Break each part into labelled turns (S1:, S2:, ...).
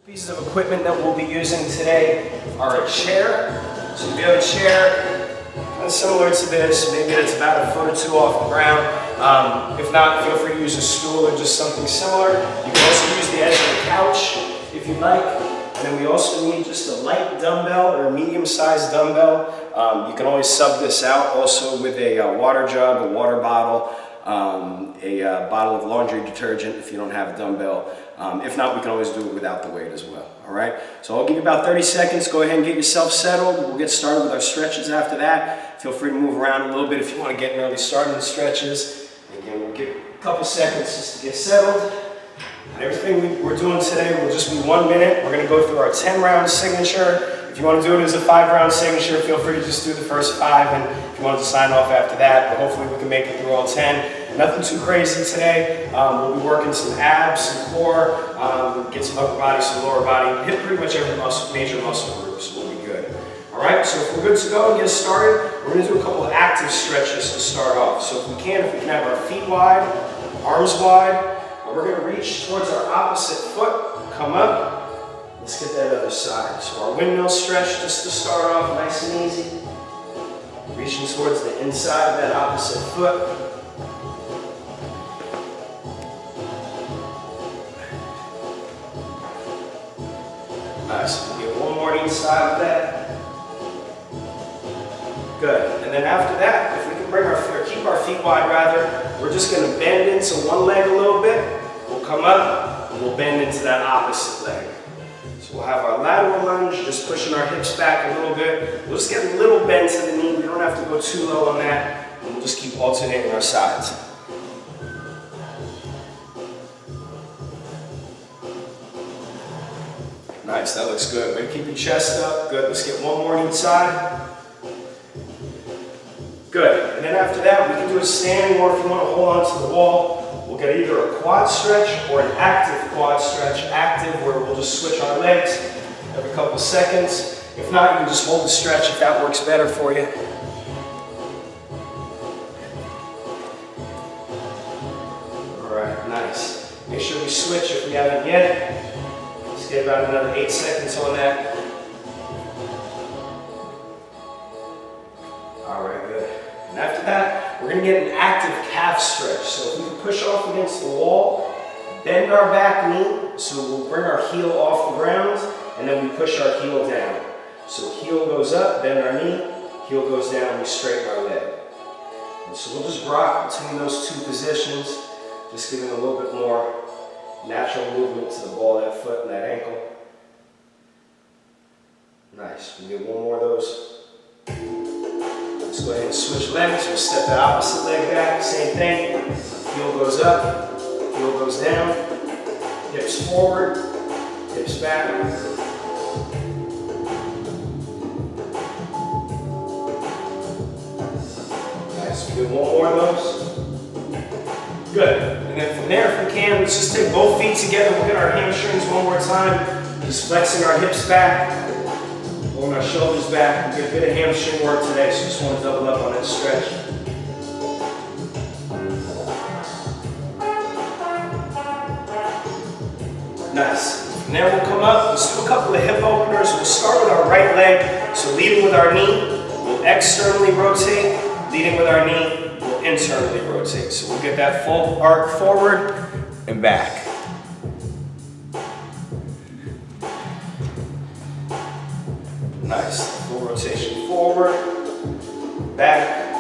S1: Pieces of equipment that we'll be using today are a chair. So if you have a chair, kind of similar to this, maybe it's about a foot or two off the ground. If not, feel free to use a stool or just something similar. You can also use the edge of the couch if you'd like. And then we also need just a light dumbbell or a medium-sized dumbbell. You can always sub this out also with a water jug, a water bottle, a bottle of laundry detergent if you don't have a dumbbell. If not, we can always do it without the weight as well. All right, so I'll give you about 30 seconds. Go ahead and get yourself settled. We'll get started with our stretches after that. Feel free to move around a little bit if you want to get an early start in the stretches. Again, we'll give a couple seconds just to get settled. And everything we're doing today will just be 1 minute. We're going to go through our 10-round signature. If you want to do it as a 5-round signature, feel free to just do the first 5, and if you want to sign off after that, but hopefully we can make it through all 10. Nothing too crazy today. We'll be working some abs, some core, get some upper body, some lower body, hit pretty much every major muscle group, so we'll be good. All right, so if we're good to go and get started, we're going to do a couple of active stretches to start off. So if we can have our feet wide, arms wide, and we're going to reach towards our opposite foot, come up. Let's get that other side. So our windmill stretch just to start off, nice and easy. Reaching towards the inside of that opposite foot. Nice. We'll get one more on each side of that. Good. And then after that, if we can bring keep our feet wide rather, we're just going to bend into one leg a little bit. We'll come up and we'll bend into that opposite leg. So we'll have our lateral lunge, just pushing our hips back a little bit. We'll just get a little bend to the knee. We don't have to go too low on that. And we'll just keep alternating our sides. Nice, that looks good. Way to keep your chest up. Good, let's get one more on each side. Good, and then after that, we can do a standing, or if you want to hold on to the wall, we'll get either a quad stretch or an active quad stretch. Active, where we'll just switch our legs every couple seconds. If not, you can just hold the stretch if that works better for you. All right, nice. Make sure we switch if we haven't yet. Let's get about another 8 seconds on that. All right, good. And after that, we're going to get an active calf stretch. So if we can push off against the wall, bend our back knee, so we'll bring our heel off the ground, and then we push our heel down. So heel goes up, bend our knee, heel goes down, we straighten our leg. And so we'll just rock between those two positions, just giving a little bit more natural movement to the ball of that foot and that ankle. Nice. We get one more of those. Let's go ahead and switch legs. We'll step the opposite leg back. Same thing. Heel goes up, heel goes down. Hips forward, hips back. Nice. We do one more of those. Good. And then from there, if we can, let's just take both feet together. We'll get our hamstrings one more time. Just flexing our hips back. Pulling our shoulders back. We get a bit of hamstring work today, so just want to double up on that stretch. Nice. From there we'll come up. Let's do a couple of hip openers. We'll start with our right leg. So leading with our knee, we'll externally rotate. Leading with our knee, we'll internally rotate. So we'll get that full arc forward and back. Nice. Full rotation forward, back.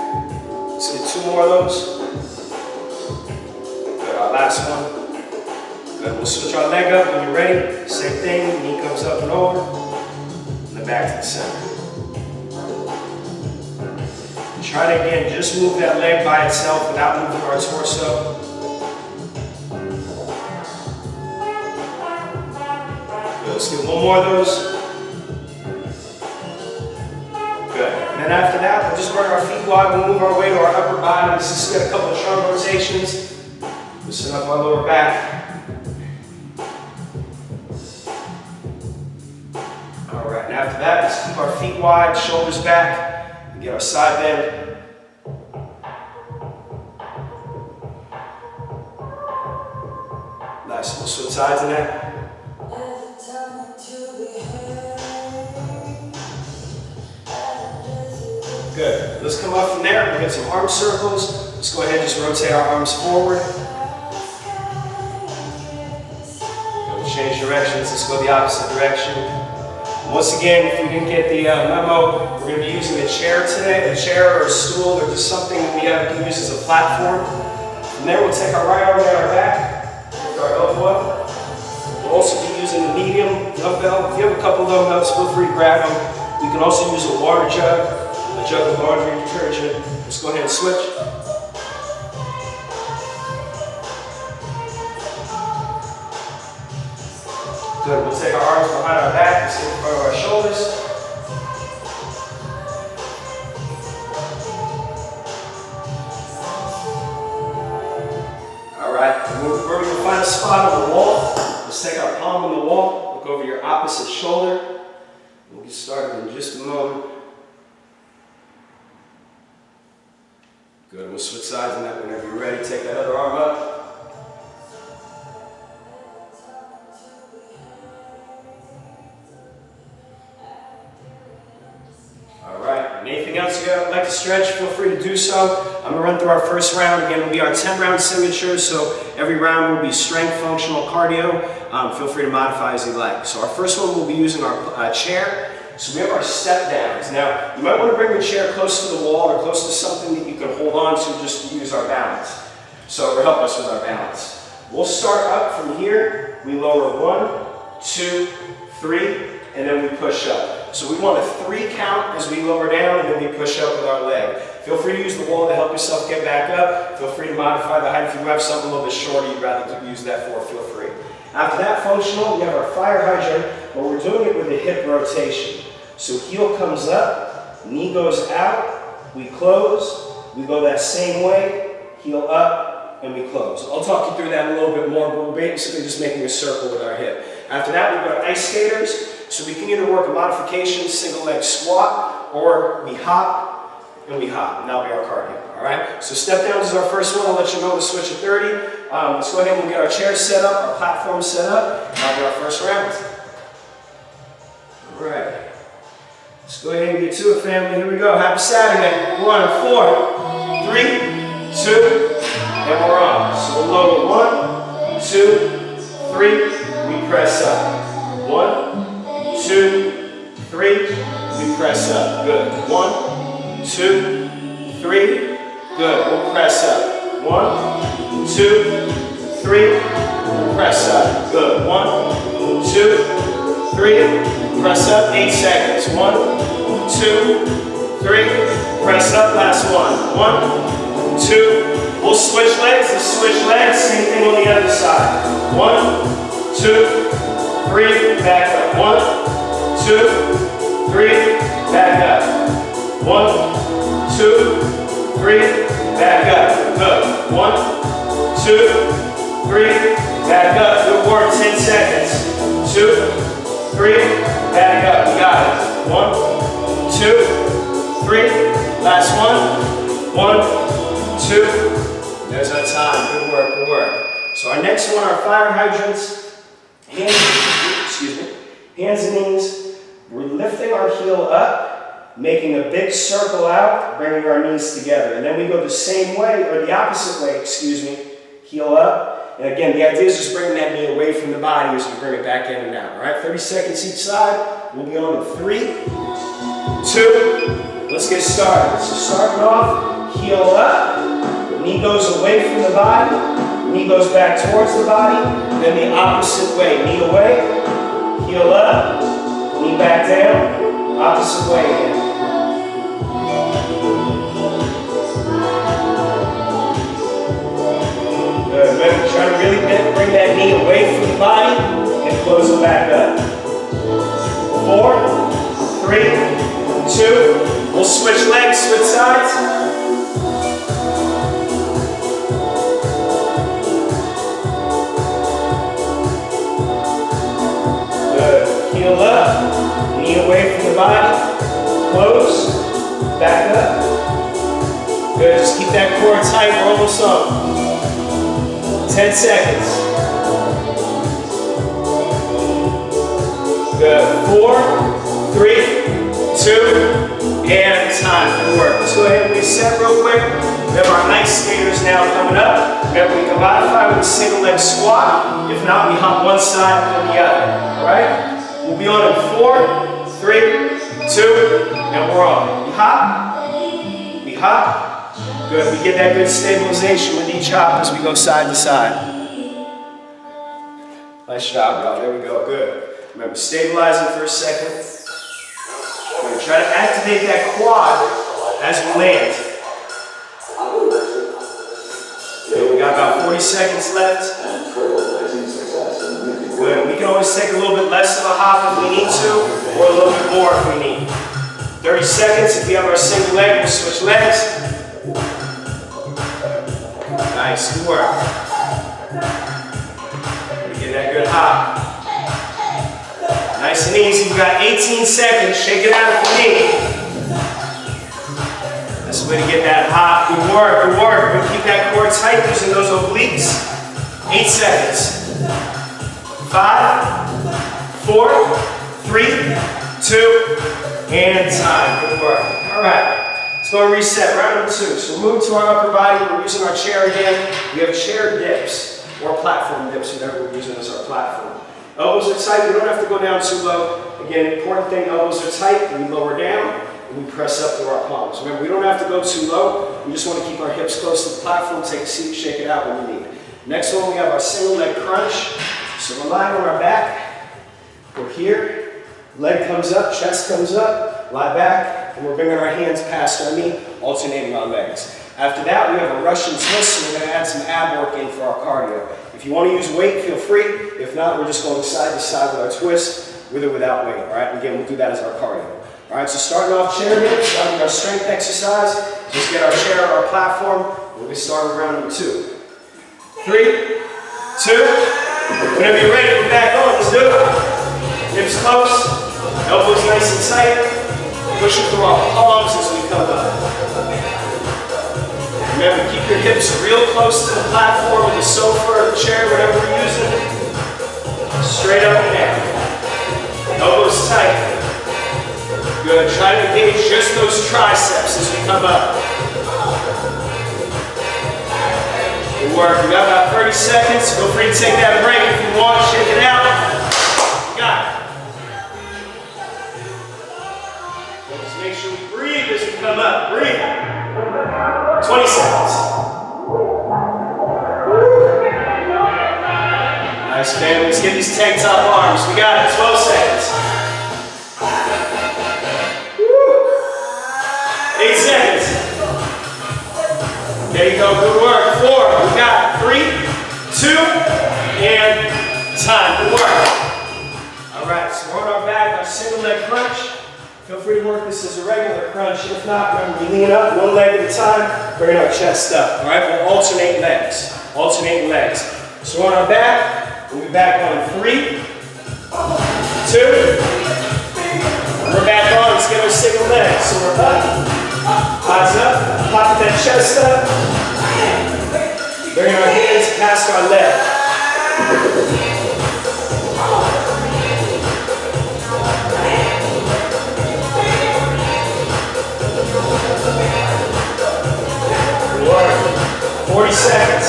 S1: Let's get 2 more of those. Good. Our last one. Good. We'll switch our leg up when you're ready. Same thing. Knee comes up and over. And then back to the center. And try to, again, just move that leg by itself without moving our torso. Good. Let's get 1 more of those. Good. And then after that, we'll just bring our feet wide. We'll move our way to our upper body. Let's just get a couple of trunk rotations. Loosen up our lower back. All right. And after that, let's keep our feet wide, shoulders back, and get our side bend. Nice. We'll switch sides in that. Let's come up from there. We'll get some arm circles. Let's go ahead and just rotate our arms forward. We'll change directions. Let's go the opposite direction. Once again, if you didn't get the memo, we're going to be using a chair today, a chair or a stool or just something that we have to use as a platform. From there, we'll take our right arm down our back, lift our elbow up. We'll also be using a medium dumbbell. If you have a couple of dumbbells, feel free to grab them. You can also use a water jug, a jug of laundry detergent. Let's go ahead and switch. Good. We'll take our arms behind our back, let's get in front of our shoulders. Alright, we're going to find a spot on the wall. Let's take our palm on the wall, look over your opposite shoulder. We'll get started in just a moment. Good, we'll switch sides on that whenever you're ready. Take that other arm up. Anything else you like to stretch, feel free to do so. I'm going to run through our first round. Again, it'll be our 10-round signature, so every round will be strength, functional, cardio. Feel free to modify as you like. So our first one, we'll be using our chair. So we have our step downs. Now, you might want to bring your chair close to the wall or close to something that you can hold on to just to use our balance. So it'll help us with our balance. We'll start up from here. We lower 1, 2, 3, and then we push up. So we want a 3 count as we lower down and then we push up with our leg. Feel free to use the wall to help yourself get back up. Feel free to modify the height. If you have something a little bit shorter you'd rather use that for, feel free. After that functional, we have our fire hydrant, but we're doing it with a hip rotation. So heel comes up, knee goes out, we close, we go that same way, heel up, and we close. I'll talk you through that a little bit more, but we're basically just making a circle with our hip. After that, we've got ice skaters. So we can either work a modification, single leg squat, or we hop, and we hop. And that'll be our cardio, all right? So step downs is our first one. I'll let you know to switch at 30. Let's go ahead and we'll get our chairs set up, our platform set up, and that'll be our first round. All right. Let's go ahead and get to it, family. Here we go. Happy Saturday. 1, 4, 3, 2, and we're on. So we'll load 1, 2, 3, we press up. 1, 2, 3, we press up. Good. 1, 2, 3. Good. We'll press up. 1, 2, 3. We'll press up. Good. 1, 2, 3. Press up. 8 seconds. 1, 2, 3. Press up. Last one. 1, 2. We'll switch legs. Let's switch legs. Same thing on the other side. 1, 2, 3. Back up. 1, 2, 3, back up. 1, 2, 3, back up. Good. 1, 2, 3, back up. Good work. 10 seconds. 2, 3, back up. You got it. 1, 2, 3. Last one. 1, 2. There's our time. Good work. Good work. So our next one, our fire hydrants. Hands and knees. We're lifting our heel up, making a big circle out, bringing our knees together. And then we go the same way, or the opposite way, heel up. And again, the idea is just bringing that knee away from the body as we bring it back in and out. All right, 30 seconds each side. We'll be on in 3, 2, let's get started. So starting off, heel up, knee goes away from the body, knee goes back towards the body, then the opposite way, knee away, heel up, knee back down, opposite way again. Good. Remember, try to really bring that knee away from the body and close it back up. 4, 3, 2. We'll switch legs, switch sides. Good. Heel up, knee away from the body, close, back up. Good, just keep that core tight, we're almost on. 10 seconds. Good, 4, 3, 2, and time. Good work. Let's go ahead and reset real quick. We have our ice skaters now coming up. Remember, we can modify with a single leg squat. If not, we hop one side and the other. All right? We'll be on in 4, 3, 2, and we're on. We hop. We hop. Good. We get that good stabilization with each hop as we go side to side. Nice job, y'all. There we go. Good. Remember, stabilizing for a second. We're going to try to activate that quad as we land. Okay, we got about 40 seconds left. Good. We can always take a little bit less of a hop if we need to, or a little bit more if we need. 30 seconds. If we have our single leg, we'll switch legs. Nice. Good work. Get that good hop. Nice and easy. We got 18 seconds. Shake it out if you need. That's the way to get that hop. Good work, good work. We're gonna keep that core tight using those obliques. 8 seconds. 5, 4, 3, 2, and time. Good work. All right. Let's go and reset. Round number 2. So we're moving to our upper body. We're using our chair again. We have chair dips or platform dips, whatever we're using as our platform. Elbows are tight. We don't have to go down too low. Again, important thing, elbows are tight. We lower down and we press up through our palms. Remember, we don't have to go too low. We just want to keep our hips close to the platform. Take a seat, shake it out when you need. Next one, we have our single leg crunch. So we're lying on our back. We're here. Leg comes up, chest comes up, lie back, and we're bringing our hands past our knee, alternating our legs. After that, we have a Russian twist, and we're going to add some ab work in for our cardio. If you want to use weight, feel free. If not, we're just going side to side with our twist, with or without weight. All right, again, we'll do that as our cardio. All right, so starting off chair dips, starting with our strength exercise. Just get our chair or our platform. We'll get started with round number 2. 3, 2. Whenever you're ready, we're back on. Let's do it. Hips close, elbows nice and tight. Pushing through our palms as we come up. Remember, keep your hips real close to the platform, or the sofa, or the chair, whatever we're using. Straight up and down. Elbows tight. Good. Try to engage just those triceps as we come up. Good work. We got about 30 seconds. Feel free to take that break if you want. Shake it out. Got it. Just make sure we breathe as we come up. Breathe. 20 seconds. Nice, family. Let's get these tank top arms. We got it. 12 seconds. 8 seconds. There you go. Good work. 4. We got it. 3, 2, and time. Good work. All right. So we're on our back. Our single leg crunch. Feel free to work this as a regular crunch. If not, remember, we lean up one leg at a time, bringing our chest up. All right, we'll alternate legs. Alternating legs. So on our back, we'll be back on 3, 2. We're back on. Let's get our single leg. So we're up, eyes up, pop that chest up. Bringing our hands past our leg. Work. 40 seconds.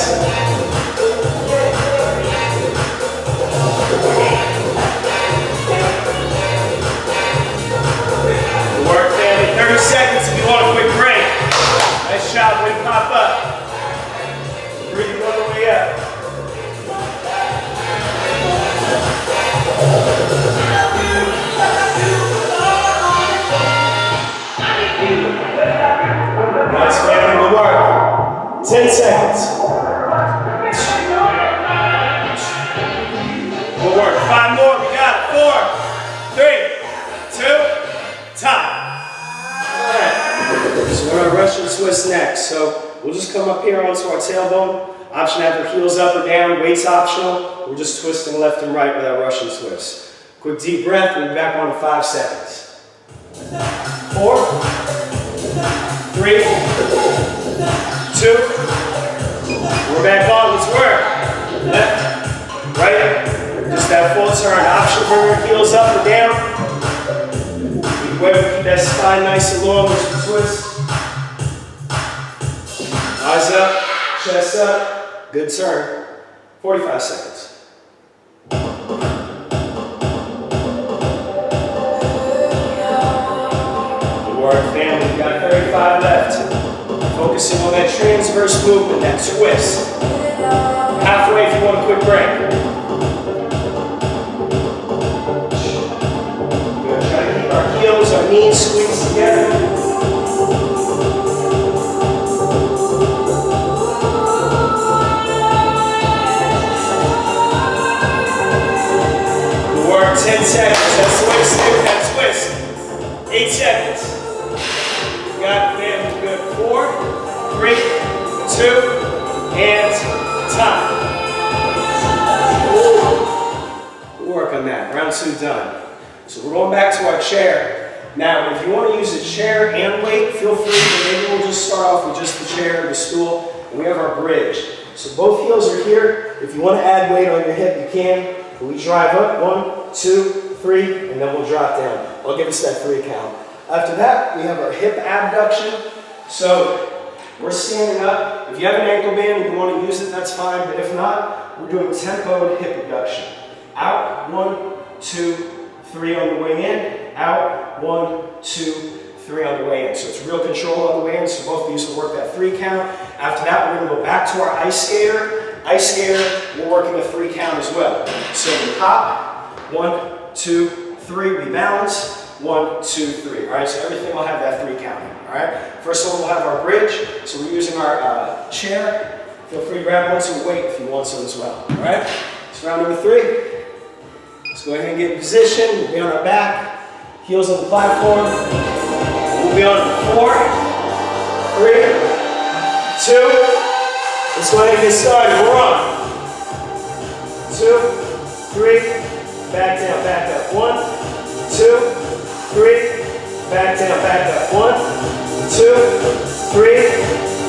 S1: Good work, family. 30 seconds if you want a quick break. Nice job. Way to pop up. Breathe all the way up. Nice, family. Good work. 10 seconds. Good work. 5 more. We got it. 4, 3, 2, time. All right. So we're going to Russian twist next. So we'll just come up here onto our tailbone. Option to have our heels up or down. Weight's optional. We're just twisting left and right with our Russian twist. Quick deep breath. We'll be back on in 5 seconds. 4, 3, 2. We're back on. Let's work. Left, right. Just that full turn. Option for your heels up or down. Keep that spine side nice and long as you twist. Eyes up, chest up, good turn. 45 seconds. Good work, family. You got 35 left. Focusing on that transverse movement, that twist. Halfway if you want a quick break. Good. Try to keep our heels, our knees squeezed together. Good work. 10 seconds. That's the way to stick with that twist. 8 seconds. You got it, family. Good. 4, 3, 2, and time. We'll work on that. Round 2 done. So we're going back to our chair. Now, if you want to use a chair and weight, feel free, but maybe we'll just start off with just the chair, the stool, and we have our bridge. So both heels are here. If you want to add weight on your hip, you can. We drive up, 1, 2, 3, and then we'll drop down. I'll give us that 3 count. After that, we have our hip abduction. So we're standing up. If you have an ankle band and you want to use it, that's fine. But if not, we're doing tempoed hip abduction. Out, 1, 2, 3 on the way in. Out, 1, 2, 3 on the way in. So it's real control on the way in. So both of these will work that 3 count. After that, we're going to go back to our ice skater. Ice skater, we're working a 3 count as well. So we hop, 1, 2, 3. We balance. 1, 2, 3. All right, so everything will have that 3 count. All right. First one, we'll have our bridge. So we're using our chair. Feel free to grab one some weight if you want some as well. All right. So round number 3. Let's go ahead and get in position. We'll be on our back, heels on the platform. We'll be on 4, 3, 2. Let's go ahead and get started. We're on. 2, 3. Back down, back up. 1, 2, 3. Back down, back up. 1, 2, 3.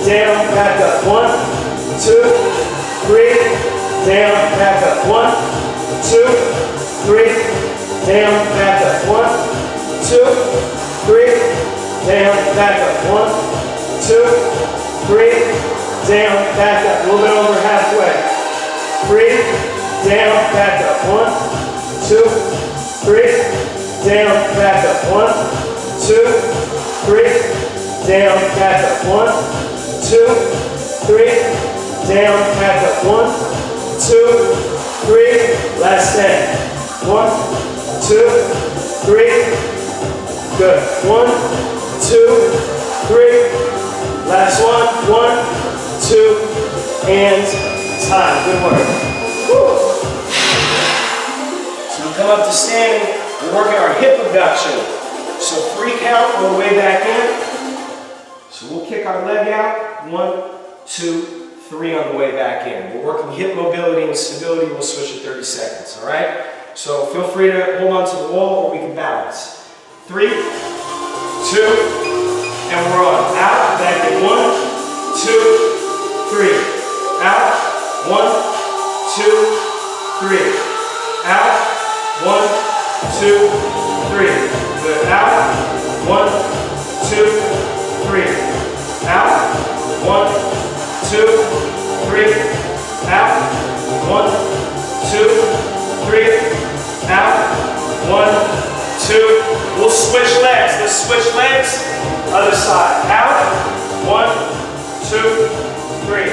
S1: Down, back up. 1, 2, 3. Down, back up. 1, 2, 3. Down, back up. 1, 2, 3. Down, back up. 1, 2, 3. Down, back up. A little bit over halfway. 3. Down, back up. 1, 2, 3. Down, back up. 1, 2, 3. Down, back up. 1, 2, 3. Down, back up. 1, 2, 3. Last 10. 1, 2, 3. Good. 1, 2, 3. Last one. 1, 2, and time. Good work. Woo. So we come up to standing. We're working our hip abduction. So 3 count on the way back in. So we'll kick our leg out. 1, 2, 3 on the way back in. We're working hip mobility and stability. We'll switch in 30 seconds. All right? So feel free to hold on to the wall or we can balance. 3, 2, and we're on. Out, back in. 1, 2, 3. Out. 1, 2, 3. Out. 1, 2, 3. Good. Out. 1, 2, 3. Out. 1, 2, 3. Out. 1, 2, 3. Out. 1, 2. We'll switch legs. Let's switch legs. Other side. Out. 1, 2, 3.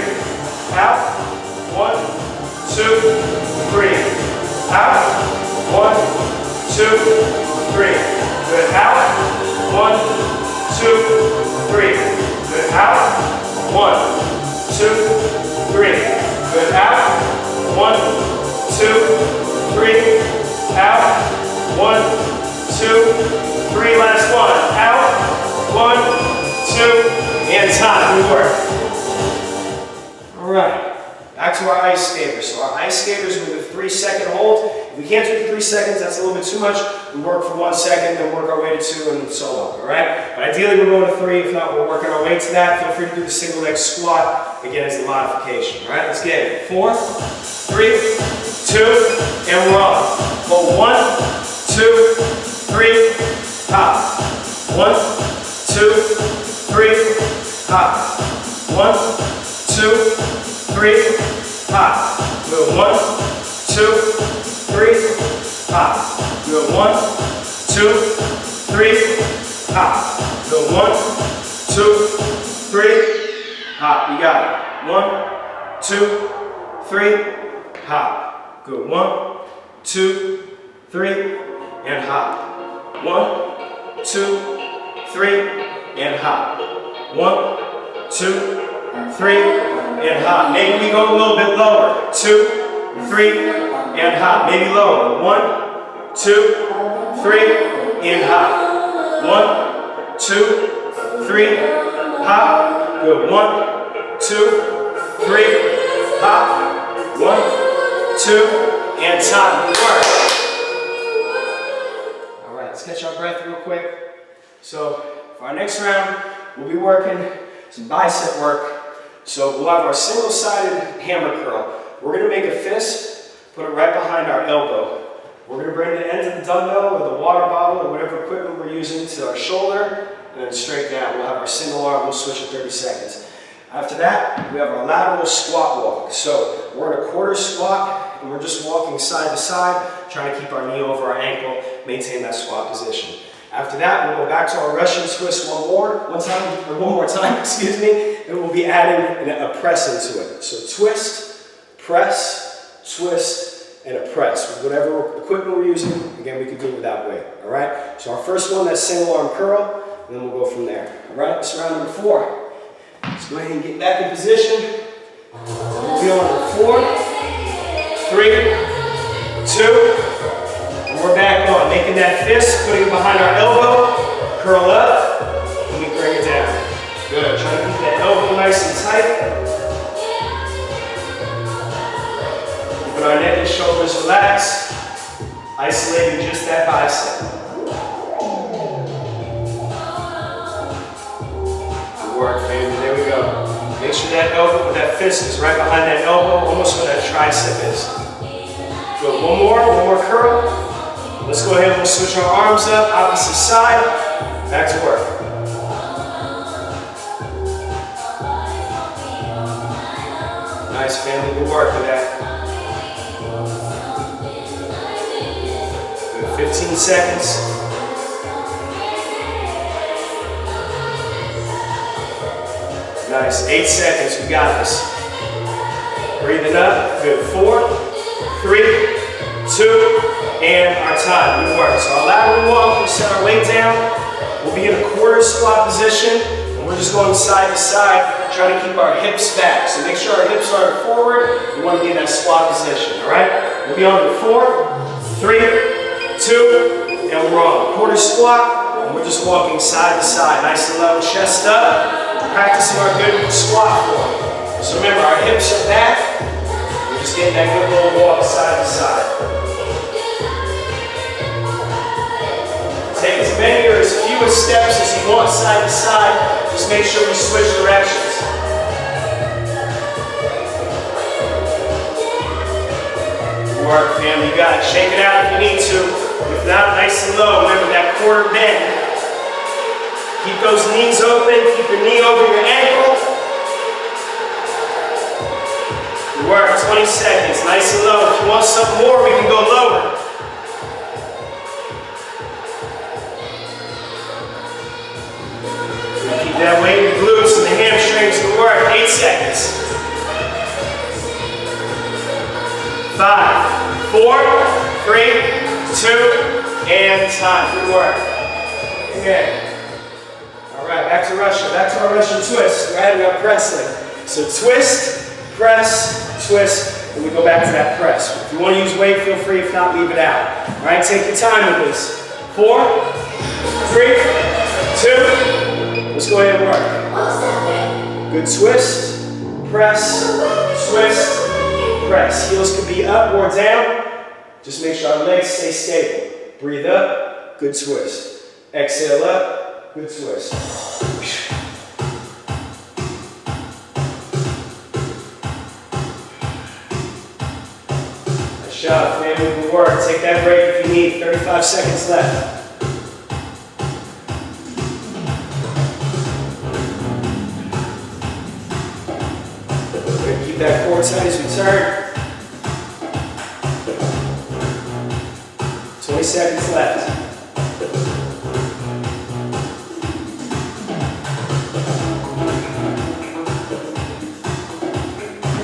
S1: Out. 1, 2, 3. Out. 1, 2, 3. Good. Out. 1, 2, 3. Good. Out. 1, 2, 3. Good. Out. 1, 2, 3. Out. 1, 2, 3. Last one. Out. 1, 2, and time. Good work. All right. Back to our ice skaters. So our ice skaters with a 3-second hold. If we can't do the 3 seconds, that's a little bit too much. We work for 1 second, then work our way to 2, and so on. All right? But ideally, we're going to 3. If not, we're working our way to that. Feel free to do the single leg squat again as the modification. All right? Let's get it. 4, 3, 2, and we're on. Hold 1, 2, 3. Hop. 1, 1, 2, 3, hop. 1, 2, 3, hop. Good. 1, 2, 3, hop. Good. 1, 2, 3, hop. Good. 1, 2, 3, hop. You got it. 1, 2, 3, hop. Good. 1, 2, 3, and hop. 1, 2, 3, and hop. 1, 2, 3, and hop. Maybe we go a little bit lower. 2, 3, and hop. Maybe lower. 1, 2, 3, and hop. 1, 2, 3, hop. Good. 1, 2, 3, hop. 1, 2, and time. Good work. All right, let's catch our breath real quick. So for our next round, we'll be working some bicep work. So we'll have our single-sided hammer curl. We're going to make a fist, put it right behind our elbow. We're going to bring the end of the dumbbell or the water bottle or whatever equipment we're using to our shoulder, and then straight down. We'll have our single arm. We'll switch in 30 seconds. After that, we have our lateral squat walk. So we're in a quarter squat, and we're just walking side to side, trying to keep our knee over our ankle, maintain that squat position. After that, we'll go back to our Russian twist one more time, excuse me, and we'll be adding a press into it. So twist, press, twist, and a press. With whatever equipment we're using, again, we can do it without weight, all right? So our first one, that's single arm curl, and then we'll go from there, all right? That's round number 4. Let's go ahead and get back in position. We'll be on 4, 3, 2, and we're back on. Making that fist, putting it behind our elbow, curl up, and we bring it down. Good. Trying to keep that elbow nice and tight. Keeping our neck and shoulders relaxed, isolating just that bicep. Good work, family. There we go. Make sure that elbow, that fist is right behind that elbow, almost where that tricep is. Good. One more curl. Let's go ahead and we'll switch our arms up, opposite side. Back to work. Nice, family. Good work with that. Good. 15 seconds. Nice. 8 seconds. We got this. Breathing up. Good. 4, 3, 2, and our time. Good work. So our lateral walk, we set our weight down. We'll be in a quarter squat position, and we're just going side to side, trying to keep our hips back. So make sure our hips aren't forward. We want to be in that squat position, all right? We'll be on to 4, 3, 2, and we're on. Quarter squat, and we're just walking side to side. Nice and low, chest up. Practicing our good squat form. So remember, our hips are back. We're just getting that good little walk side to side. Take as many or as few steps as you want side to side. Just make sure you switch directions. Good work, family. You got it. Shake it out if you need to. If not, nice and low. Remember that quarter bend. Keep those knees open. Keep your knee over your ankle. Good work. 20 seconds. Nice and low. If you want something more, we can go lower. That way the glutes and the hamstrings will work. 8 seconds. 5, 4, 3, 2, and time. Good work. Okay. All right, back to Russia. Back to our Russian twist. We're adding our pressing. So twist, press, twist, and we go back to that press. If you want to use weight, feel free. If not, leave it out. All right, take your time with this. 4, 3, 2, let's go ahead and work. Good twist, press, twist, press. Heels can be up or down. Just make sure our legs stay stable. Breathe up, good twist. Exhale up, good twist. Nice shot, family. Good work. Take that break if you need. 35 seconds left. Keep that core tight as we turn. 20 seconds left.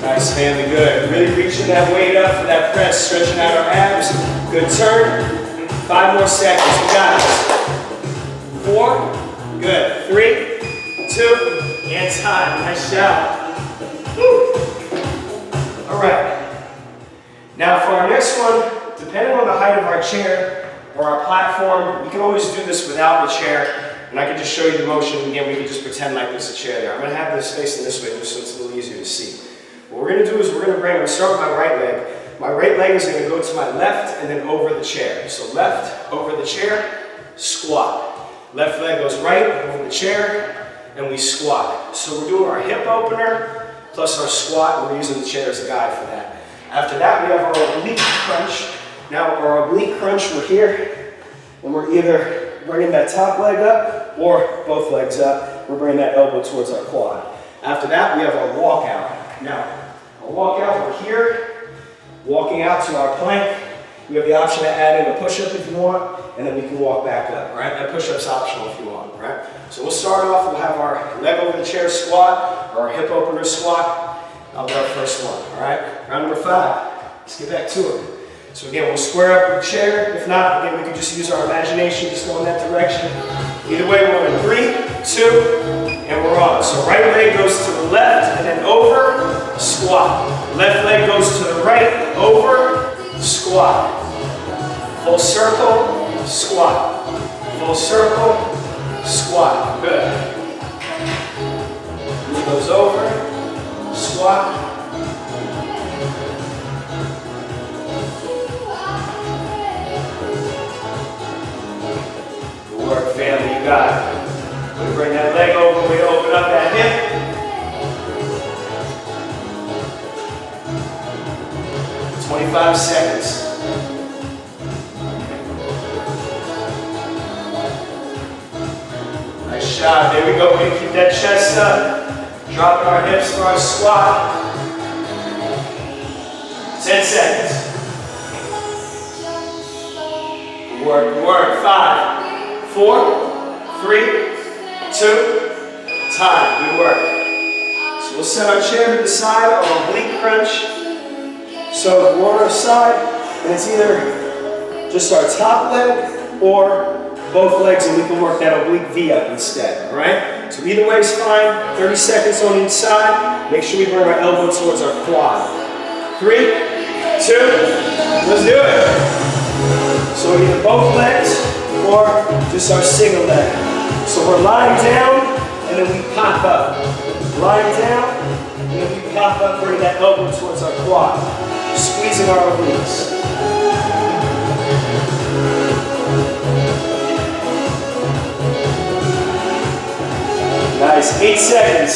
S1: Nice, family, good. Really reaching that weight up for that press, stretching out our abs. Good turn. 5 more seconds, we got this. 4, good. 3, 2, and time. Nice job. Woo. All right. Now for our next one, depending on the height of our chair or our platform, we can always do this without the chair. And I can just show you the motion. Again, we can just pretend like there's a chair there. I'm going to have this facing this way just so it's a little easier to see. What we're going to do is we're going to start with my right leg. My right leg is going to go to my left and then over the chair. So left, over the chair, squat. Left leg goes right, over the chair, and we squat. So we're doing our hip opener plus our squat, and we're using the chair as a guide for that. After that, we have our oblique crunch. Now, our oblique crunch, we're here, and we're either bringing that top leg up or both legs up. We're bringing that elbow towards our quad. After that, we have our walkout. Now, our walkout, we're here, walking out to our plank. We have the option to add in a push-up if you want, and then we can walk back up, right? That push-up's optional if you want, right? So we'll start off, we'll have our leg over the chair squat, or our hip opener squat. That'll be our first one, all right? Round number 5, let's get back to it. So again, we'll square up the chair. If not, again, we can just use our imagination, just go in that direction. Either way, we're in 3, 2, and we're on. So right leg goes to the left, and then over, squat. Left leg goes to the right, over, squat. Full circle, squat. Full circle, squat. Good. Knee goes over, squat. Good work, family, you got it. We bring that leg over, we open up that hip. Five seconds. Nice job. There we go. We're going to keep that chest up. Dropping our hips for our squat. 10 seconds. Good work. Good work. 5, 4, 3, 2, time. Good work. So we'll set our chair to the side or oblique crunch. So we're on our side, and it's either just our top leg or both legs, and we can work that oblique V up instead, all right? So either way is fine. 30 seconds on each side. Make sure we bring our elbow towards our quad. 3, 2, let's do it. So either both legs or just our single leg. So we're lying down, and then we pop up. Lying down, and then we pop up, bring that elbow towards our quad. Squeezing our obliques. Nice, 8 seconds.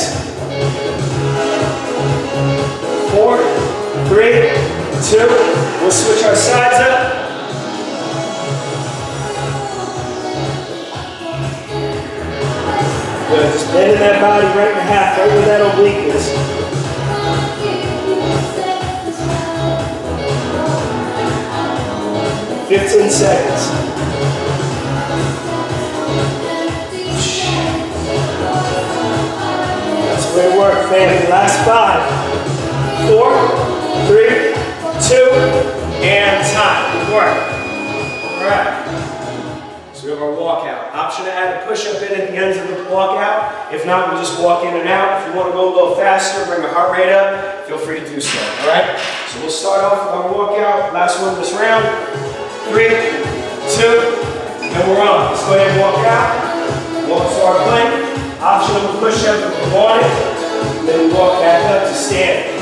S1: 4, 3, 2. We'll switch our sides up. Good, just bending that body right in half, right where that oblique is. 15 seconds. That's the way it works, family. Last 5, 4, 3, 2, and time. Good work. All right. So we have our walkout. Option to add a push-up in at the ends of the walkout. If not, we'll just walk in and out. If you want to go a little faster, bring your heart rate up, feel free to do so. All right? So we'll start off with our walkout. Last one this round. 3, 2, and we're on. Let's go ahead and walk out. Walk to our plank. Optional push up if we want it. And then we walk back up to stand.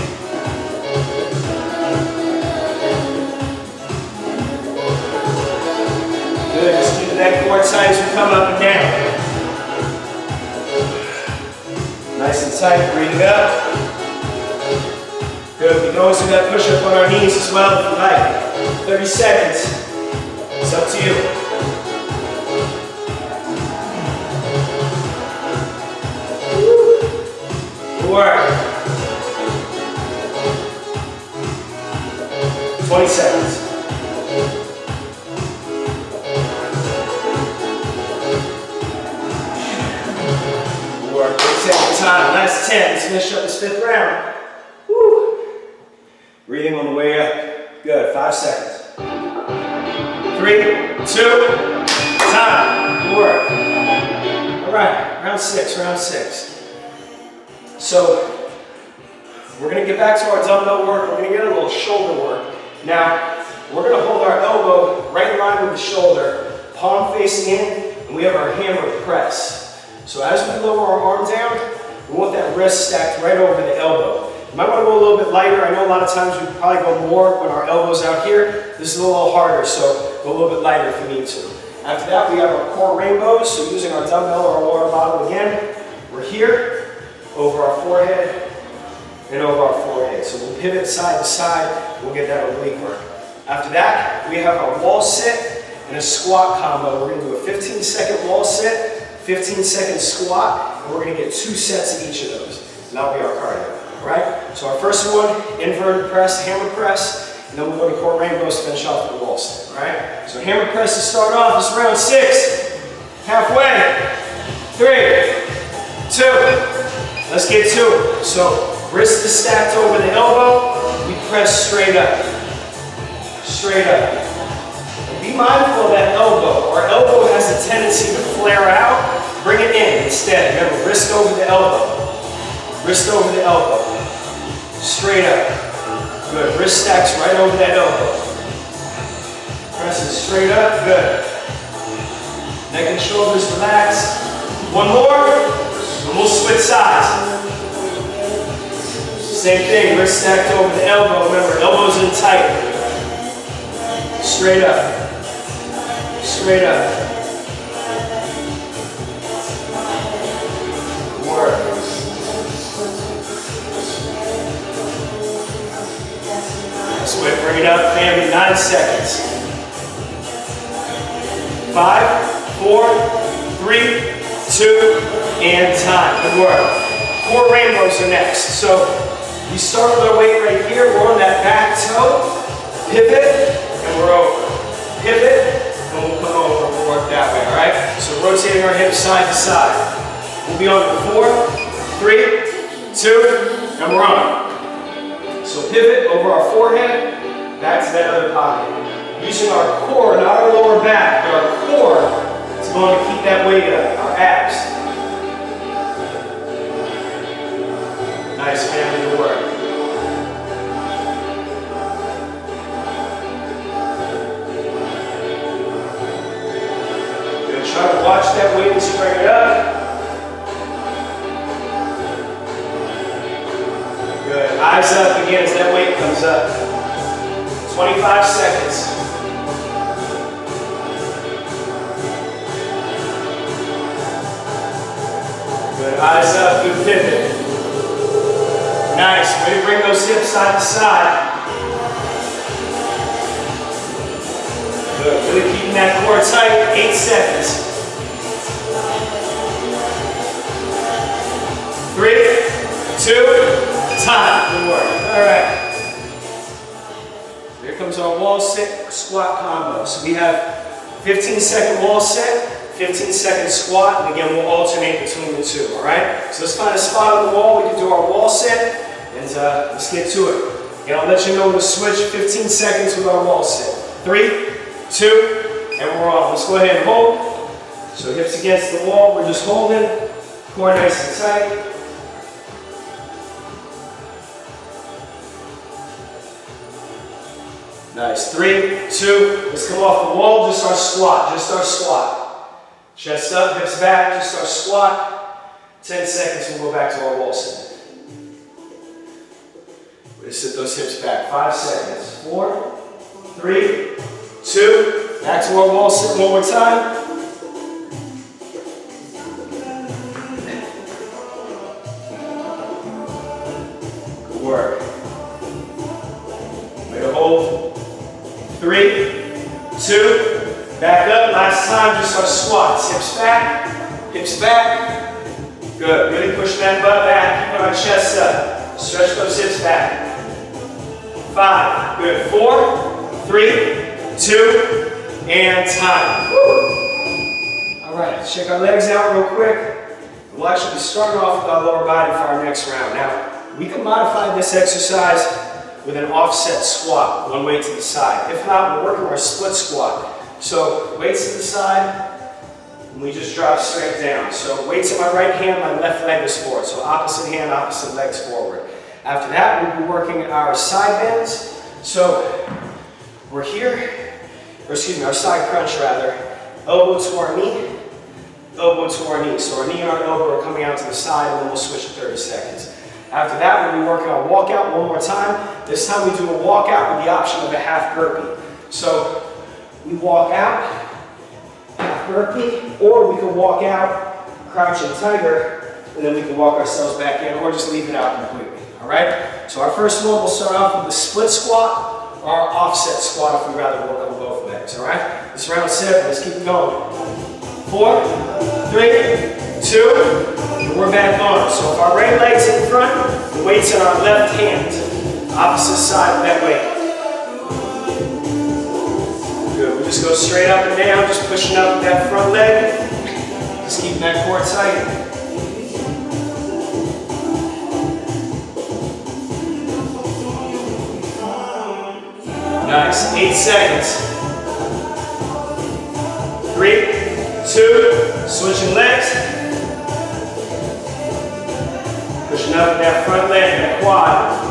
S1: Good. Just keep that core tight as we come up and down. Nice and tight. Breathing up. Good. We can always do that push up on our knees as well if you like. 30 seconds. It's up to you. Good work. 20 seconds. Work, take your time, last 10. Let's finish up this 5th round. Woo. Breathing on the way up. Good, 5 seconds. 3, 2, time. Good work. All right, round 6, round 6. So, we're gonna get back to our dumbbell work. We're gonna get a little shoulder work. Now, we're gonna hold our elbow right in line with the shoulder, palm facing in, and we have our hammer press. So as we lower our arm down, we want that wrist stacked right over the elbow. You might want to go a little bit lighter. I know a lot of times we probably go more when our elbow's out here. This is a little harder, so go a little bit lighter if you need to. After that, we have our core rainbows. So using our dumbbell or our water bottle again, we're here, over our forehead, and over our forehead. So we'll pivot side to side. We'll get that oblique work. After that, we have our wall sit and a squat combo. We're going to do a 15-second wall sit, 15-second squat, and we're going to get 2 sets of each of those. And that'll be our cardio, all right? So our first one, inverted press, hammer press, and then we'll go to core rainbows to finish off with the wall sit, all right? So hammer press to start off is round 6. Halfway. 3, 2, let's get to it. So wrist is stacked over the elbow, we press straight up. Straight up. Be mindful of that elbow. Our elbow has a tendency to flare out. Bring it in instead. Remember, wrist over the elbow. Wrist over the elbow. Straight up. Good. Wrist stacks right over that elbow. Press it straight up. Good. Neck and shoulders relax. One more, and we'll switch sides. Same thing. Wrist stacked over the elbow. Remember, elbows in tight. Straight up. Straight up. Work. Let's bring it up, family. 9 seconds. 5, 4, 3, 2, and time. Good work. Core rainbows are next. So we start with our weight right here. We're on that back toe. Pivot, and we're over. Pivot, and we'll come over. We'll work that way, all right? So rotating our hips side to side. We'll be on 4, 3, 2, and we're on. So pivot over our forehead, back to that other pocket. Using our core, not our lower back, but our core is going to keep that weight up, our abs. Nice, family, good work. Try to watch that weight as you bring it up. Good. Eyes up again as that weight comes up. 25 seconds. Good. Eyes up. Good pivot. Nice. Way to bring those hips side to side. Good. Really keeping that core tight. 8 seconds. 3, 2, time. Good work. All right. Here comes our wall sit, squat combo. So we have 15-second wall sit, 15-second squat, and again we'll alternate between the two. All right. So let's find a spot on the wall. We can do our wall sit, and let's get to it. And I'll let you know to switch 15 seconds with our wall sit. 3, 2, and we're on. Let's go ahead and hold. So hips against the wall. We're just holding. Core nice and tight. Nice. 3, 2, let's come off the wall, just our squat, Chest up, hips back, just our squat. 10 seconds, we'll go back to our wall sit. We'll sit those hips back. 5 seconds. 4, 3, 2, back to our wall sit one more time. Good work. Way to hold. 3, 2, back up. Last time, just our squats. Hips back, hips back. Good. Really push that butt back. Keep our chest up. Stretch those hips back. 5. Good. 4, 3, 2, and time. Woo. All right, let's check our legs out real quick. We'll actually be starting off with our lower body for our next round. Now, we can modify this exercise with an offset squat, one weight to the side. If not, we're working our split squat. So, weights to the side, and we just drop straight down. So, weights in my right hand, my left leg is forward. So, opposite hand, opposite legs forward. After that, we'll be working our side bends. So, we're here, or excuse me, our side crunch rather. Elbow to our knee, elbow to our knee. So our knee and our elbow are coming out to the side, and then we'll switch in 30 seconds. After that, we'll be working on walkout one more time. This time we do a walkout with the option of a half burpee. So we walk out, half burpee, or we can walk out, crouching tiger, and then we can walk ourselves back in, or just leave it out completely. All right? So our first one, we'll start off with the split squat, or our offset squat if we'd rather work on both legs. All right? It's round 7. Let's keep it going. 4, 3, 2, and we're back on. So if our right leg's in front, the weight's in our left hand. Opposite side of that weight. Good. We just go straight up and down, just pushing up with that front leg. Just keep that core tight. Nice. 8 seconds. 3, 2, switching legs. Pushing up with that front leg, that quad.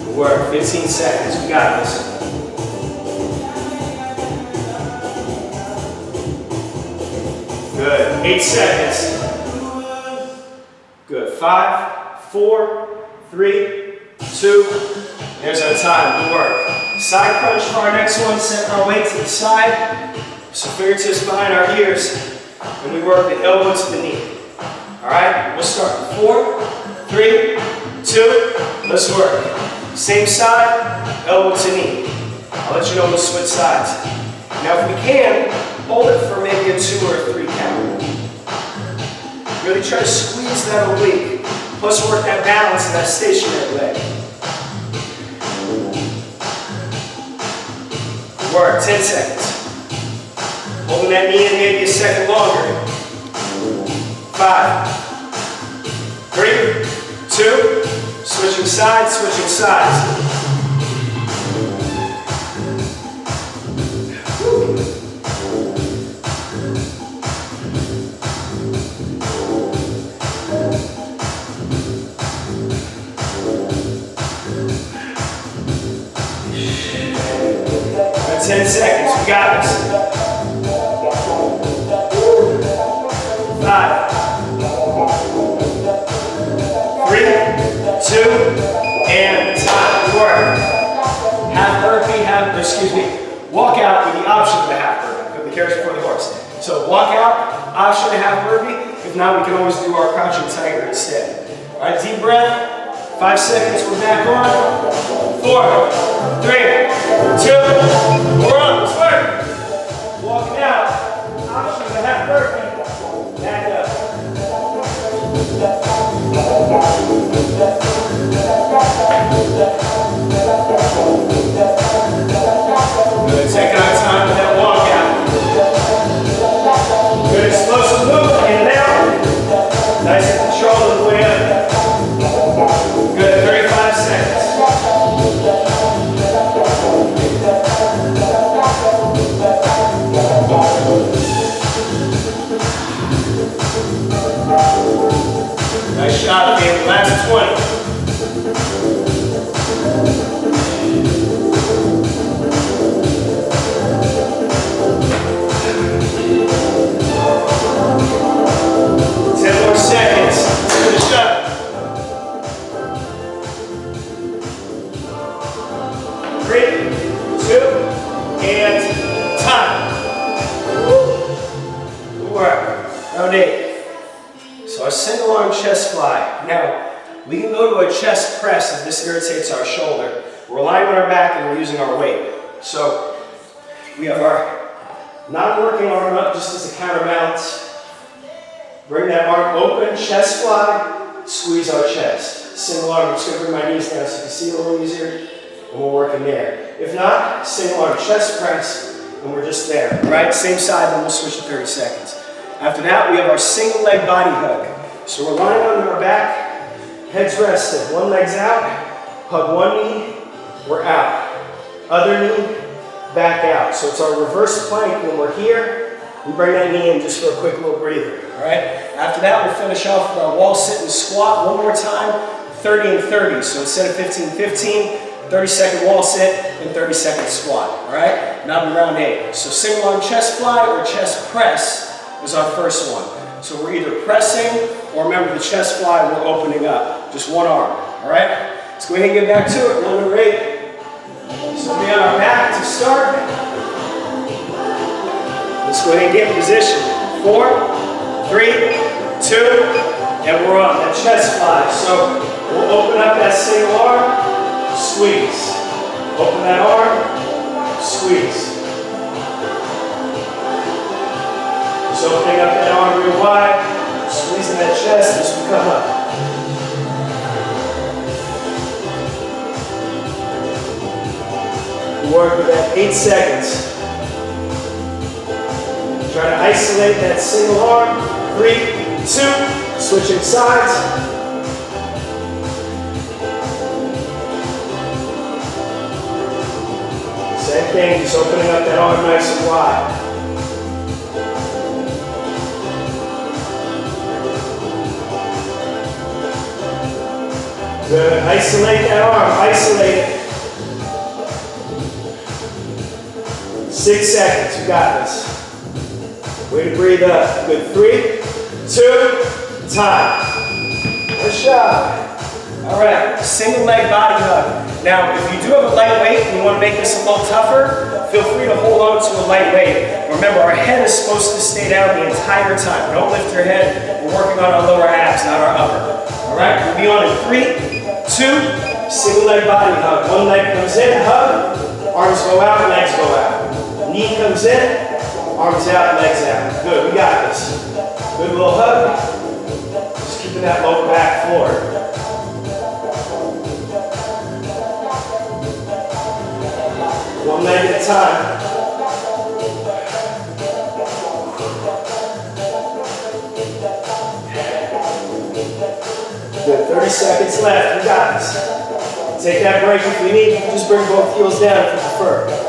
S1: Good work. 15 seconds. We got this. Good. 8 seconds. Good. 5, 4, 3, 2. There's our time. Good work. Side crunch for our next one. Set our weight to the side. So fingertips behind our ears. And we work the elbow to the knee. All right? We'll start in 4, 3, 2. Let's work. Same side, elbow to knee. I'll let you know we'll switch sides. Now if we can, hold it for maybe a 2 or a 3 count. Really try to squeeze that oblique. Plus work that balance in that stationary leg. Work, 10 seconds. Holding that knee in maybe a second longer. 5, 3, 2, switching sides, switching sides. Woo. About 10 seconds, we got this. 5, 3, 2, and time. Work. Half burpee, walk out with the option of a half burpee. Put the carriage before the horse. So walk out, option of half burpee. If not, we can always do our crouching tiger instead. All right, deep breath. 5 seconds, we're back on. 4, 3, 2, we're on. Let's work. Walking out, option of a half burpee. Back up. Good, taking our time with that walkout. Good, explosive movement, in and out. Nice and control of the way up. Good, 35 seconds. Nice shot, man. Last 20. We can go to a chest press if this irritates our shoulder. We're lying on our back and we're using our weight. So we have our Non-working arm up just as a counterbalance. Bring that arm open, chest fly, squeeze our chest. Single arm, I'm just going to bring my knees down so you can see a little easier, and we're working there. If not, single arm chest press, and we're just there. All right, same side, then we'll switch to 30 seconds. After that, we have our single leg body hug. So we're lying on our back, heads rested, one leg's out, hug one knee, we're out. Other knee, back out. So it's our reverse plank. When we're here, we bring that knee in just for a quick little breather. All right. After that, we'll finish off with our wall sit and squat one more time, 30 and 30. So instead of 15, 15, 30-second wall sit and 30-second squat. All right. Now we round 8. So single arm chest fly or chest press is our first one. So we're either pressing or remember the chest fly, we're opening up. Just one arm. All right. Let's go ahead and get back to it. Rule number 8. So we'll be on our back to start. Let's go ahead and get in position. 4, 3, 2, and we're on. That chest fly. So we'll open up that single arm, squeeze. Open that arm, squeeze. Just opening up that arm real wide, squeezing that chest as we come up. Work with that 8 seconds. Try to isolate that single arm. 3, 2, switching sides. Same thing, just opening up that arm nice and wide. Good, isolate that arm, isolate it. 6 seconds, you got this. Way to breathe up. Good, 3, 2, time. Nice job. All right, single leg body hug. Now, if you do have a light weight and you want to make this a little tougher, feel free to hold on to a light weight. Remember, our head is supposed to stay down the entire time. Don't lift your head. We're working on our lower abs, not our upper. All right, we'll be on in 3, 2, single leg body hug. One leg comes in, hug, arms go out, legs go out. Knee comes in, arms out, legs out. Good, we got this. Good little hug. Just keeping that lower back forward. One leg at a time. Good, 30 seconds left, we got this. Take that break if you need. You can just bring both heels down if you prefer.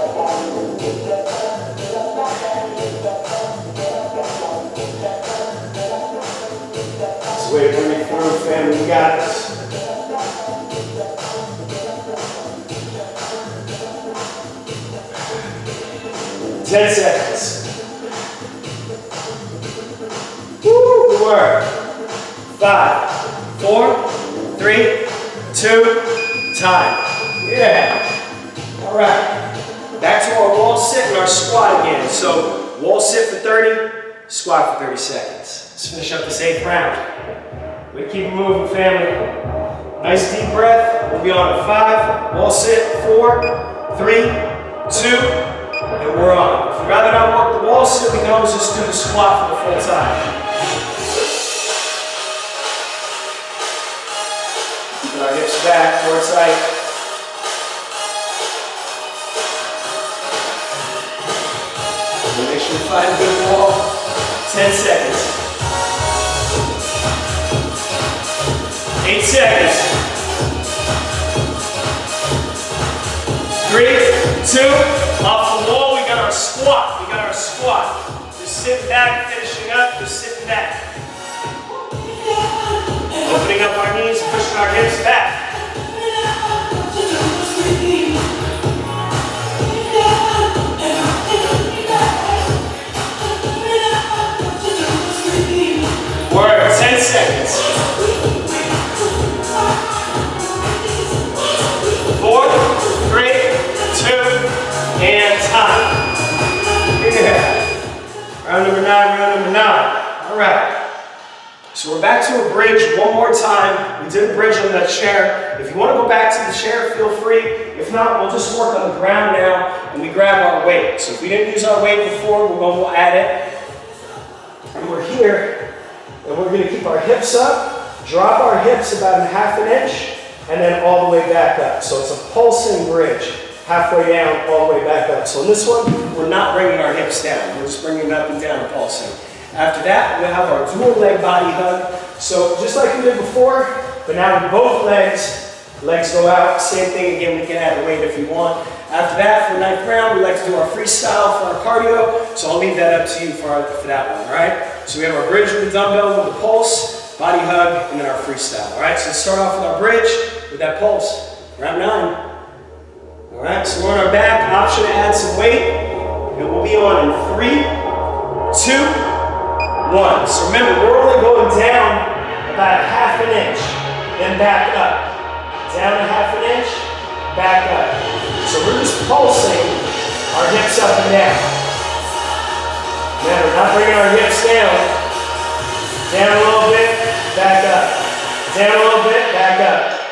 S1: Way to bring it through, family. We got this. 10 seconds. Woo, good work. 5, 4, 3, 2, time. Yeah. All right. Back to our wall sit and our squat again. So wall sit for 30, squat for 30 seconds. Let's finish up this 8th round. We keep it moving, family. Nice deep breath. We'll be on at 5. Wall sit. 4, 3, 2, and we're on. If you'd rather not work the wall sit, we can always just do the squat for the full time. Keeping our hips back, core tight. Make sure you find a good wall. 10 seconds. 8 seconds. 3, 2, off the wall, we got our squat. We got our squat. Just sitting back, finishing up, just sitting back. Opening up our knees, pushing our hips back. Work, 10 seconds. 4, 3, 2, and time. Yeah. Round number 9, round number 9. All right. So So we're back to a bridge one more time. We did a bridge on that chair. If you want to go back to the chair, feel free. If not, we'll just work on the ground now and we grab our weight. So if we didn't use our weight before, we'll add it. And we're here, and we're going to keep our hips up, drop our hips about a half an inch, and then all the way back up. So it's a pulsing bridge, halfway down, all the way back up. So in this one, we're not bringing our hips down. We're just bringing it up and down and pulsing. After that, we'll have our dual leg body hug. So just like we did before, but now with both legs go out. Same thing again, we can add a weight if you want. After that, for the 9th round, we like to do our freestyle for our cardio. So I'll leave that up to you for that one, all right? So we have our bridge with the dumbbell, with the pulse, body hug, and then our freestyle, all right? So let's start off with our bridge with that pulse. Round 9. All right, so we're on our back. Option to add some weight. And we'll be on in 3, 2, 1. So remember, we're only going down about a half an inch, then back up. Down a half an inch, back up. So we're just pulsing our hips up and down. Remember, not bringing our hips down. Down a little bit, back up. Down a little bit, back up.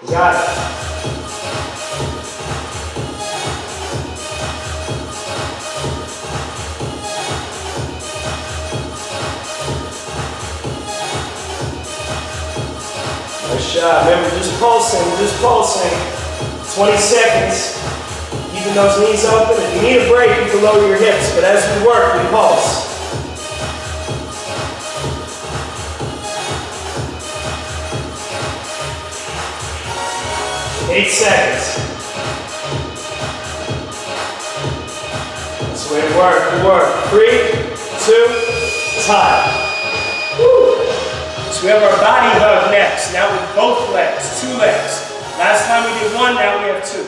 S1: You got it. Nice job. Remember, just pulsing, 20 seconds. Keeping those knees open. If you need a break, you can lower your hips, but as we work, we pulse. Eight seconds. That's the way to work. We work. 3, 2, time. Woo. So we have our body hug next. Now with both legs, 2 legs. Last time we did 1, now we have 2.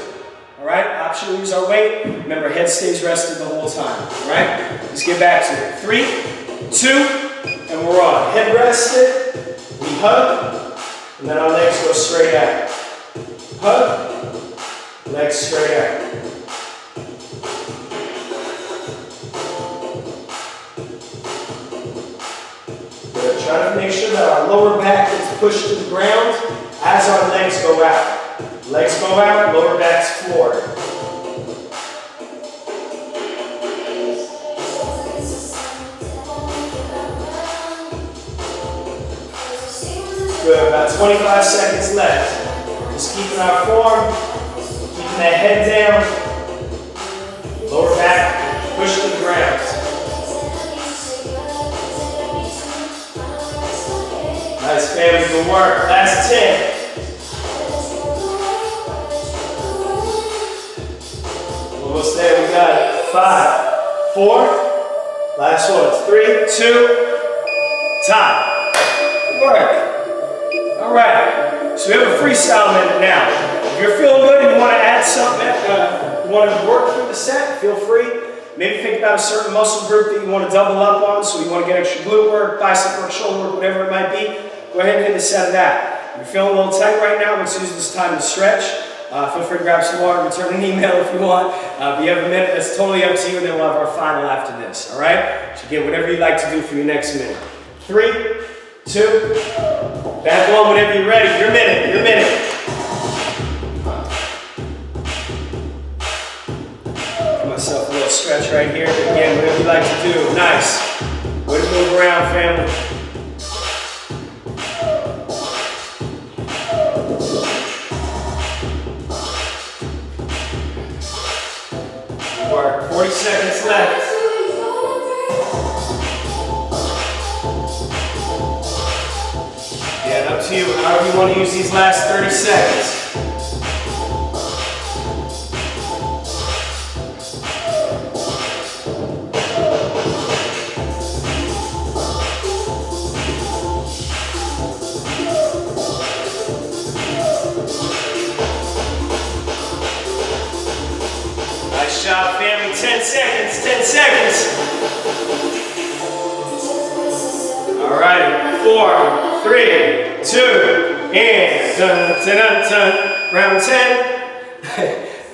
S1: All right, option to use our weight. Remember, head stays rested the whole time. All right, let's get back to it. 3, 2, and we're on. Head rested, we hug, and then our legs go straight out. Hug, legs straight out. Try to make sure that our lower back is pushed to the ground as our legs go out. Legs go out, lower back's forward. Good, about 25 seconds left. Just keeping our form, keeping that head down, lower back pushed to the ground. Nice, family, good work. Last 10. Almost there, we got it. 5, 4. Last one. 3, 2, time. Good work. All right. So we have a freestyle minute now. If you're feeling good and you want to add something, you want to work through the set, feel free. Maybe think about a certain muscle group that you want to double up on, so you want to get extra glute work, bicep work, shoulder work, whatever it might be. Go ahead and hit a set of that. If you're feeling a little tight right now, let's use this time to stretch. Feel free to grab some water, return an email if you want. If you have a minute, that's totally up to you, and then we'll have our final after this, all right? So get whatever you'd like to do for your next minute. 3, 2, back on whenever you're ready. Your minute, your minute. Give myself a little stretch right here, but again, whatever you like to do. Nice. Way to move around, family. Work. 40 seconds left. Yeah, up to you. However you want to use these last 30 seconds. Nice job, family. 10 seconds. 10 seconds. All right. 4, 3, 2, and dun, dun, dun, dun. Round 10.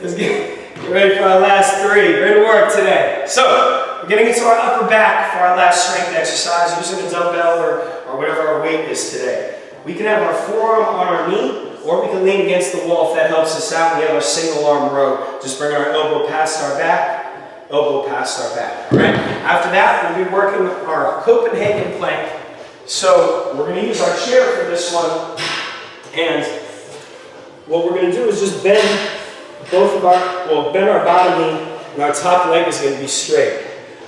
S1: Let's get ready for our last 3. Great work today. So, We're getting into our upper back for our last strength exercise using a dumbbell or whatever our weight is today. We can have our forearm on our knee, or we can lean against the wall if that helps us out. We have our single arm row. Just bring our elbow past our back, elbow past our back. All right? After that, we'll be working our Copenhagen plank. So we're going to use our chair for this one. And what we're going to do is just bend bend our bottom knee, and our top leg is going to be straight.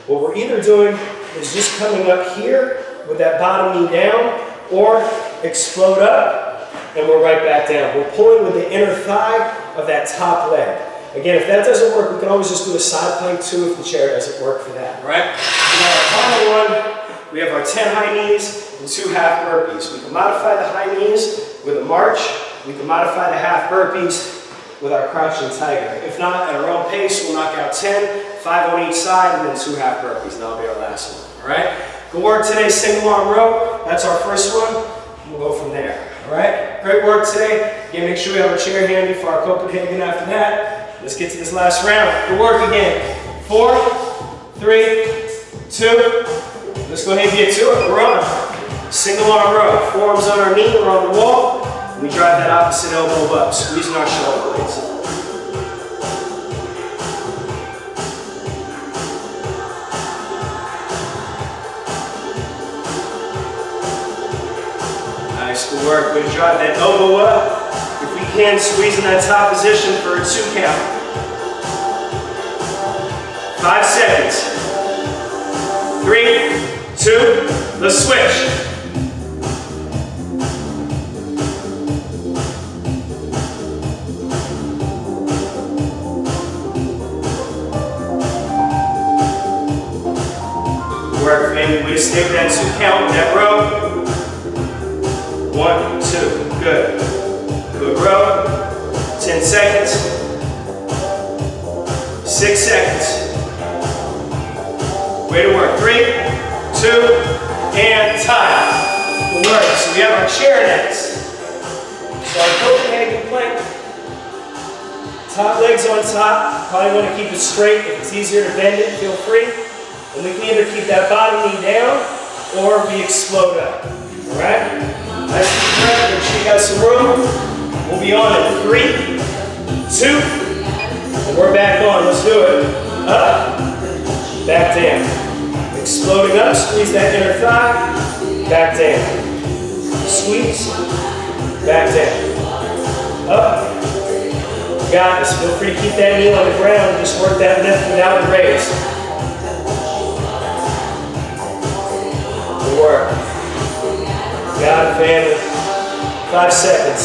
S1: What we're either doing is just coming up here with that bottom knee down, or explode up, and we're right back down. We're pulling with the inner thigh of that top leg. Again, if that doesn't work, we can always just do a side plank too if the chair doesn't work for that, all right? Now our final one, we have our 10 high knees and 2 half burpees. We can modify the high knees with a march. We can modify the half burpees with our crouching tiger. If not, at our own pace, we'll knock out 10, 5 on each side, and then 2 half burpees, and that'll be our last one, all right? Good work today, single arm row. That's our first one. We'll go from there, all right? Great work today. Again, make sure we have our chair handy for our Copenhagen after that. Let's get to this last round. Good work again. 4, 3, 2. Let's go ahead and get to it. We're on. Single arm row. Forearms on our knee or on the wall. We drive that opposite elbow up, squeezing our shoulder blades. Nice, good work. We're going to drive that elbow up. If we can, squeeze in that top position for a 2 count. 5 seconds. 3, 2, let's switch. Work, family. We just stay with that 2 count in that row. 1, 2. Good. Good row. 10 seconds. 6 seconds. Way to work. 3, 2, and time. Good work. So we have our chair next. So our Copenhagen plank. Top legs on top. Probably want to keep it straight. If it's easier to bend it, feel free. And we can either keep that bottom knee down or we explode up. Alright? Nice and breath. Make sure you got some room. We'll be on in 3, 2, and we're back on. Let's do it. Up, back down. Exploding up, squeeze that inner thigh, back down. Squeeze, back down. Up. Got this. Feel free to keep that knee on the ground. Just work that lift without the raise. Good work. Got it, family. 5 seconds.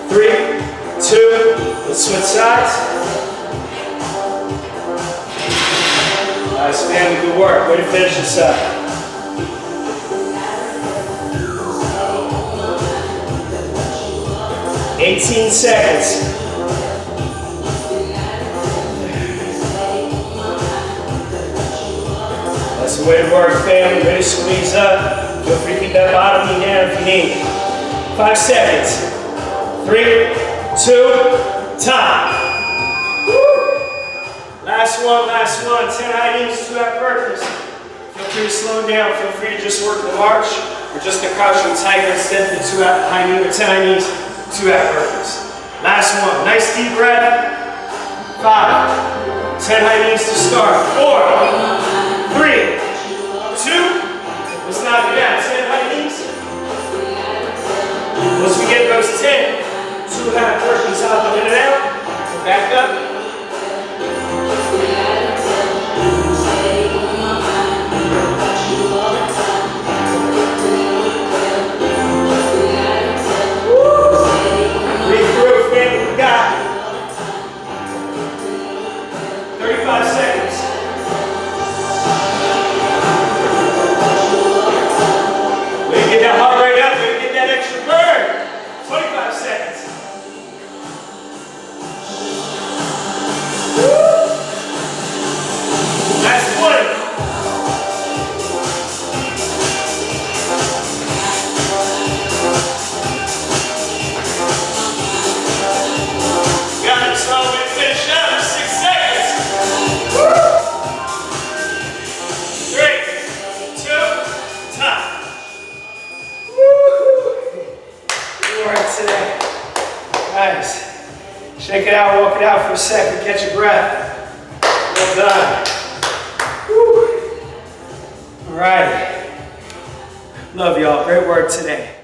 S1: 3, 2, let's switch sides. Nice, family, good work. Way to finish this up. 18 seconds. That's the way to work, family. Way to squeeze up. Feel free to keep that bottom knee down if you need. 5 seconds. 3, 2, time. Woo. Last one, 10 high knees, 2 half burpees. Feel free to slow down, feel free to just work the march, or just the crouching tiger instead of the 2 high knees, or 10 high knees, 2 half burpees. Last one, nice deep breath. 5, 10 high knees to start. 4, 3, 2, let's knock it out. 10 high knees. Once we get those 10, 2 half burpees up and in and out. Back up. Breathe through, family. We got 35 seconds. Way to get that heart rate up. Way to get that extra burn. 25 seconds. Last 20. Got it, so we finish up in 6 seconds. Shake it out, walk it out for a second, catch your breath. Well done. Woo. All right. Love y'all, great work today.